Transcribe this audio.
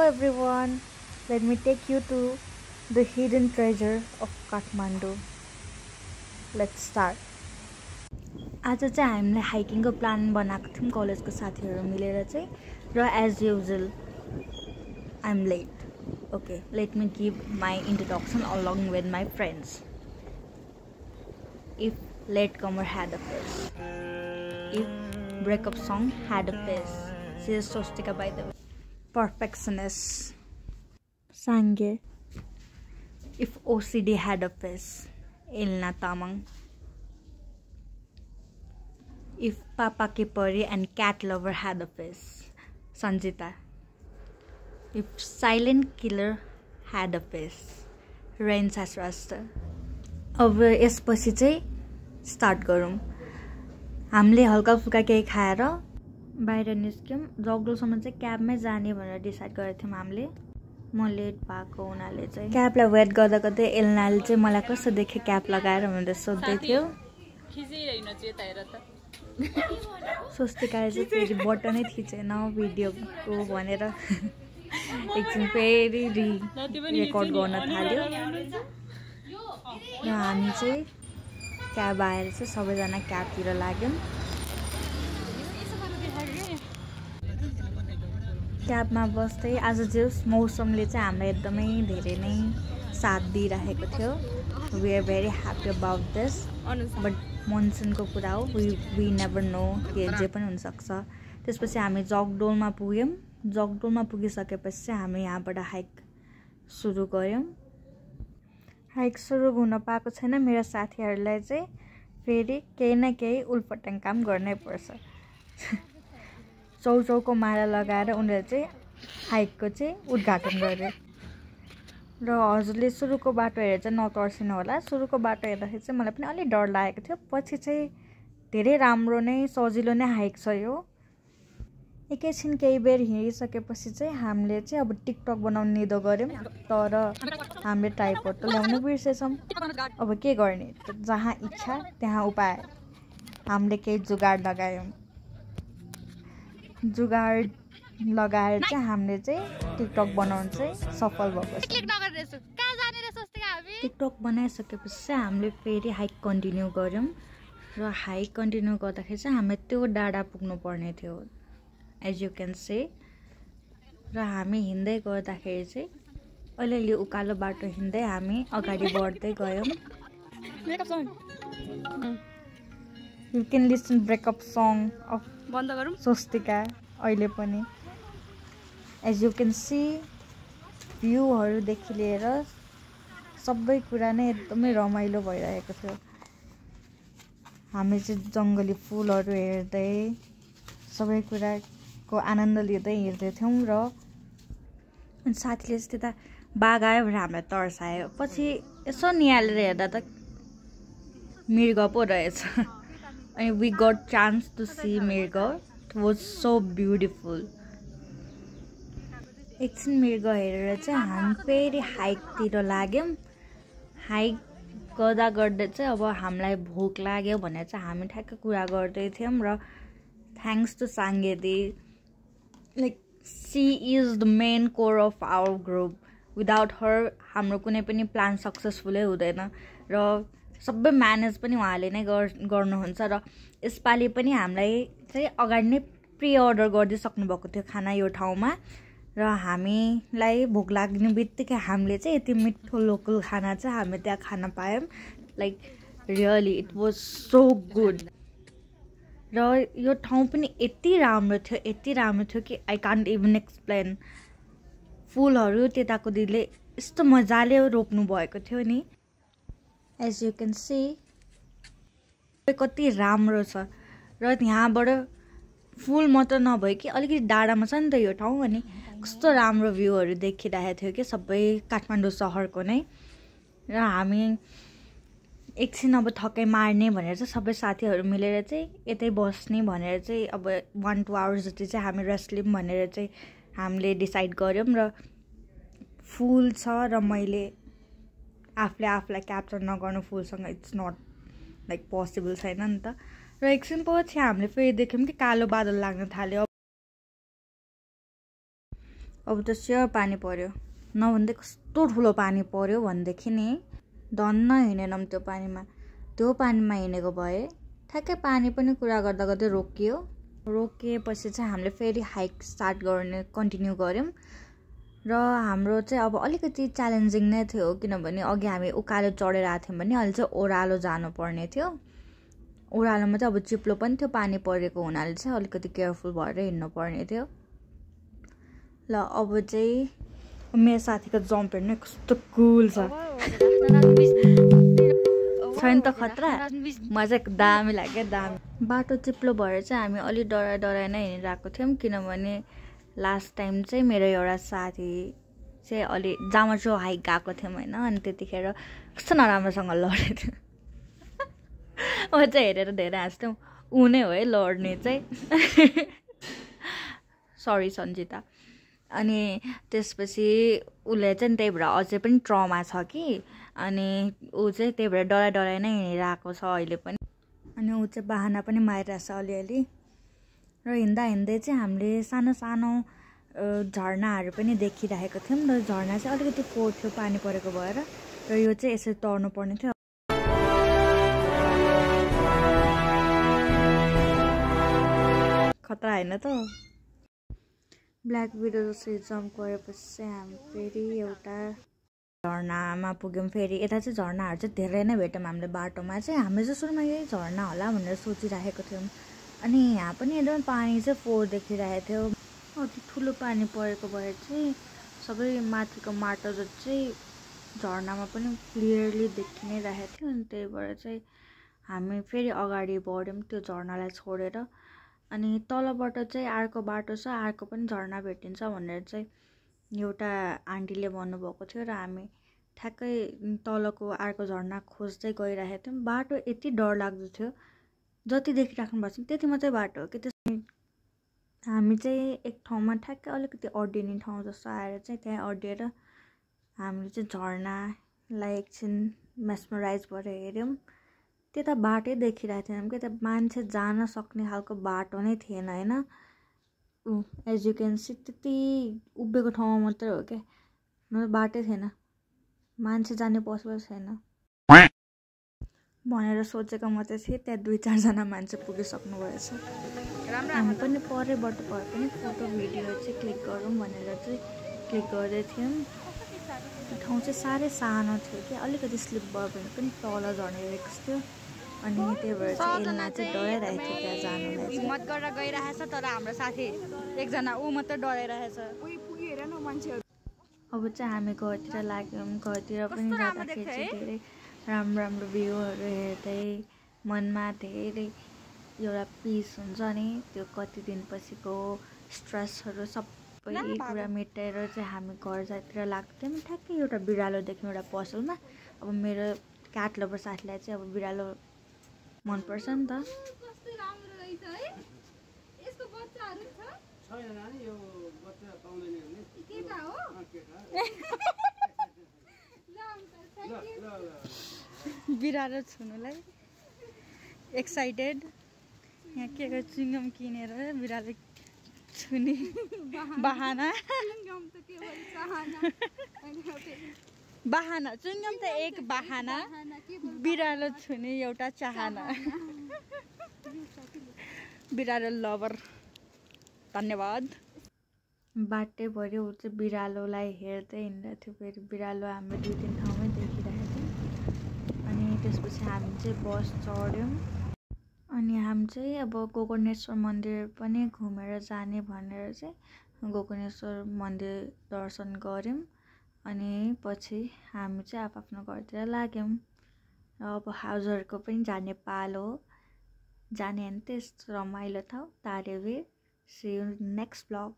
everyone, let me take you to the hidden treasure of Kathmandu. Let's start. आज चाहिँ हामीले हाइकिङको plan बनाएको थियौं कलेजको साथीहरु मिलेर चाहिँ र as usual I'm late. Okay, let me give my introduction along with my friends. If latecomer had a face, if breakup song had a face, she is Swastika by the way. Perfectionist, Sange. If OCD had a face, Elna Tamang. If Papa Kipari and cat lover had a face, Sanjita. If silent killer had a face, Rain Sasrasta. अब यसपछि चाहिँ start गरौँ. हामीले हल्का फुल्का केही खाएर बाहिर निस्क्यौं. जगडोलसम्म चाहिँ क्याबमै जाने भनेर डिसाइड गरेको थियौं हामीले. म लेट भएको हुनाले चाहिँ क्याबलाई वेट गर्दा गर्दै एल्नाले चाहिँ मलाई कस्तो देखे क्याब लगाएर भनेर सोध्दै थियो. खिचिरहेन चाहिँ यता हेर त. स्वस्तिकाले चाहिँ फेरि बटनै थिचेन भिडियोको भनेर एकछिन फेरि रेकर्ड गर्न थाल्यो. र हामी चाहिँ क्याब आएर चाहिँ सबैजना क्याबतिर लाग्यौं. क्याबमा बस्दै आज चाहिँ मौसमले चाहिँ हामीलाई एकदमै धेरै नै साथ दिइरहेको थियो. We are very happy about this. But मनसुनको कुरा हो, वी नेभर नो के जे पनि हुन सक्छ. त्यसपछि हामी जगडोलमा पुग्यौं. जगडोलमा पुगिसकेपछि चाहिँ हामी यहाँबाट हाइक सुरु गर्यौं. हाइक सुरु हुन पाएको छैन. मेरो साथीहरुलाई चाहिँ फेरि केही न केही उल्फटङ काम गर्नै पर्छ. चौचौको माला लगाएर उनीहरु चाहिँ हाइकको चाहिँ उद्घाटन गरे. र हजुरले सुरुको बाटो हेरेर चाहिँ नतर्सिनु होला. सुरुको बाटो हेर्दाखेरि चाहिँ मलाई पनि अलि डर लागेको थियो. पछि चाहिँ धेरै राम्रो नै सजिलो नै हाइक छ यो. एकैछिन केही बेर हिँडिसकेपछि चाहिँ हामीले चाहिँ अब टिकटक बनाउने निदो गर्यौं. तर हामीले ट्राइपड त ल्याउनु बिर्सेछौं. अब के गर्ने, जहाँ इच्छा त्यहाँ उपाय. हामीले केही जुगाड लगायौं. जुगाड लगाएर चाहिँ हामीले चाहिँ टिकटक बनाउन चाहिँ सफल भएको छ. टिकटक बनाइसकेपछि चाहिँ हामीले फेरि हाइक कन्टिन्यू गर्यौं. र हाइक कन्टिन्यू गर्दाखेरि चाहिँ हामी त्यो डाँडा पुग्नु पर्ने थियो, एज यु क्यान से. र हामी हिँड्दै गर्दाखेरि चाहिँ अलिअलि उकालो बाटो हिँड्दै हामी अगाडि बढ्दै गयौं. You can listen breakup song of बन्द गरौँ स्वस्तिका अहिले पनि. एज यु क्यान सी भ्यूहरुदेखि लिएर सबै कुरा नै एकदमै रमाइलो भइरहेको थियो. हामी चाहिँ जंगली फूलहरु हेर्दै सबै कुराको आनन्द लिँदै हिँड्दै थियौं. र साथीले चाहिँ त्यता बाघ आयो भनेर हामीलाई तर्सायो. पछि यसो निहालेर हेर्दा त मृग पो रहेछ. अनि we got chance to see मृग. It was so beautiful. एकछिन मृग हेरेर चाहिँ हामी फेरि हाइकतिर लाग्यौं. हाइक गर्दा गर्दै चाहिँ अब हामीलाई भोक लाग्यो भनेर चाहिँ हामी ठ्याक्क कुरा गर्दै थियौं. र थ्याङ्क्स टु साङ्गेदी, like she is the main core of our group. Without her हाम्रो कुनै पनि प्लान सक्सेसफुलै हुँदैन. र सबै म्यानेज पनि उहाँले नै गर्नुहुन्छ. र यसपालि पनि हामीलाई चाहिँ अगाडि नै प्री अर्डर गरिदिइसक्नु भएको थियो खाना यो ठाउँमा. र हामीलाई भोक लाग्ने बित्तिकै हामीले चाहिँ यति मिठो लोकल खाना चाहिँ हामी त्यहाँ खान पायौं. Like really it was so good. र यो ठाउँ पनि यति राम्रो थियो कि आई कान्ट इभन एक्सप्लेन. फूलहरु त्यताको दिदीले यस्तो मजाले रोप्नु भएको थियो नि. एज यु क्यान सी कति राम्रो छ. र यहाँबाट फूल मात्र नभए कि अलिकति डाँडामा छ नि त यो ठाउँ. अनि कस्तो राम्रो भ्यूहरु देखिरहेको थियो कि सबै काठमाडौँ शहरको नै. र हामी एकछिन अब थकाइ मार्ने भनेर चाहिँ सबै साथीहरु मिलेर चाहिँ यतै बस्ने भनेर चाहिँ अब 1-2 आवर्स जति चाहिँ हामी रेस्ट लियौं भनेर चाहिँ हामीले डिसाइड गर्यौं. र फूल छ र मैले आफूलाई क्याप्चर नगर्नु फूलसँग इट्स नट लाइक पोसिबल छैन नि त. र एकछिन पछि हामीले फेरि देख्यौं कि कालो बादल लाग्न थाल्यो. अब त स्योर पानी पर्यो नभन्दै कस्तो ठुलो पानी पर्यो भनेदेखि नि धन्न हिँडेनौँ त्यो पानीमा हिँडेको भए ठ्याक्कै पानी पनि कुरा गर्दा गर्दै रोकिएपछि चाहिँ हामीले फेरि हाइक स्टार्ट गर्ने कन्टिन्यू गऱ्यौँ र हाम्रो चाहिँ अब अलिकति च्यालेन्जिङ नै थियो किनभने अघि हामी उकालो चढेर आएको थियौँ भने अहिले चाहिँ ओह्रालो जानुपर्ने थियो ओह्रालोमा चाहिँ अब चिप्लो पनि थियो पानी परेको हुनाले चाहिँ अलिकति केयरफुल भएर हिँड्नु पर्ने थियो ल अब चाहिँ मेरो साथीको जम्प हेर्नु कस्तो कुल छ छैन त खतरा मजा दामी लाग्यो दामी बाटो चिप्लो भएर चाहिँ हामी अलि डराइ नै हिँडिरहेको थियौँ किनभने लास्ट टाइम चाहिँ मेरो एउटा साथी चाहिँ अलि जामाचो हाइक गएको थियौँ होइन अनि त्यतिखेर कस्तो नराम्रोसँग लडेको थियो म चाहिँ हेरेर धेरै हाँस्थ्यौँ ऊ नै हो है लड्ने चाहिँ सरी सन्जिता अनि त्यसपछि उसले चाहिँ त्यही भएर अझै पनि ट्रमा छ कि अनि ऊ चाहिँ त्यही भएर डराइ नै हिँडिरहेको छ अहिले पनि अनि ऊ चाहिँ बाहना पनि मारिरहेछ अलिअलि र हिँड्दै चाहिँ हामीले सानो झरनाहरू पनि देखिरहेको थियौँ र झरना चाहिँ अलिकति थियो पानी परेको भएर र यो चाहिँ यसरी तर्नु पर्ने थियो खतरा होइन त ब्ल्याक विडो जसरी जम्प गरेपछि चाहिँ हामी फेरि एउटा झरनामा पुग्यौँ फेरि यता चाहिँ झरनाहरू चाहिँ धेरै नै भेट्यौँ हामीले बाटोमा चाहिँ हामीले चाहिँ सुरुमा यही झरना होला भनेर सोचिरहेको थियौँ अनि यहाँ पनि एकदम पानी चाहिँ फोहोर देखिरहेको थियो अति ठुलो पानी परेको भएर चाहिँ सबै माथिको माटो चाहिँ झरनामा पनि क्लियरली देखि नै रहेको थियो अनि त्यही भएर चाहिँ हामी फेरि अगाडि बढ्यौँ त्यो झरनालाई छोडेर अनि तलबाट चाहिँ अर्को बाटो छ अर्को पनि झरना भेटिन्छ भनेर चाहिँ एउटा आन्टीले भन्नुभएको थियो र हामी ठ्याक्कै तलको अर्को झरना खोज्दै गइरहेको थियौँ बाटो यति डरलाग्दो थियो जति देखिराख्नु भएको छ त्यति मात्रै बाटो हो कि त्यस हामी चाहिँ एक ठाउँमा ठ्याक्कै अलिकति अड्डिने ठाउँ जस्तो आएर चाहिँ त्यहाँ अड्डिएर हामीले चाहिँ झरनालाई एकछिन मेस्मराइज भएर हेऱ्यौँ त्यता बाटै देखिरहेको थिएनौँ कि त्यहाँ मान्छे जान सक्ने खालको बाटो नै थिएन होइन एज यु क्यान सी त्यति उभिएको ठाउँमा मात्रै हो क्या नभए बाटै थिएन मान्छे जाने पोसिबल छैन भनेर सोचेको मात्रै थिएँ त्यहाँ 2-4 मान्छे पुगिसक्नु भएछ हामी पनि परैबाट भए पनि फोटो भिडियो चाहिँ क्लिक गरौँ भनेर चाहिँ क्लिक गर्दै थियौँ ठाउँ चाहिँ साह्रै सानो थियो कि अलिकति स्लिप भयो भने पनि तल झर्ने रिक्स थियो अनि त्यही भएर चाहिँ एल्ना चाहिँ डराइरहेको थियो त्यहाँ जानुलाई हिम्मत गरेर गइरहेछ तर हाम्रो साथी एकजना ऊ मात्रै डराइरहेछ अब चाहिँ हामी घरतिर लाग्यौँ घरतिर पनि जाँदाखेरि चाहिँ धेरै राम्रो भ्यूहरू हेर्दै मनमा धेरै एउटा पिस हुन्छ नि त्यो कति दिनपछिको स्ट्रेसहरू सबै कुरा मेटाएर चाहिँ हामी घर जातिर लाग्थ्यौँ ठ्याक्कै एउटा बिरालो देख्यौँ एउटा पसलमा अब मेरो क्याट लभर साथीलाई चाहिँ अब बिरालो मनपर्छ नि त बिरालो छुनुलाई एक्साइटेड यहाँ के चुइङ्गम किनेर बिरालो छुने बहाना चुइङ्गम त एक बहाना बिरालो छुने एउटा चाहना बिरालो लभर धन्यवाद बाटै भरि ऊ चाहिँ बिरालोलाई हेर्दै हिँड्दै थियो फेरि बिरालो हाम्रो 2-3 ठाउँमै देखिरहेको थियो अनि त्यसपछि हामी चाहिँ बस चढ्यौँ अनि हामी चाहिँ अब गोकर्णेश्वर मन्दिर पनि घुमेर जाने भनेर चाहिँ गोकर्णेश्वर मन्दिर दर्शन गऱ्यौँ अनि पछि हामी चाहिँ आफ्नो घरतिर लाग्यौँ र अब हजुरहरूको पनि जाने पालो जाने अनि त्यस्तो रमाइलो ठाउँ तारेवीर सी यू नेक्स्ट ब्लग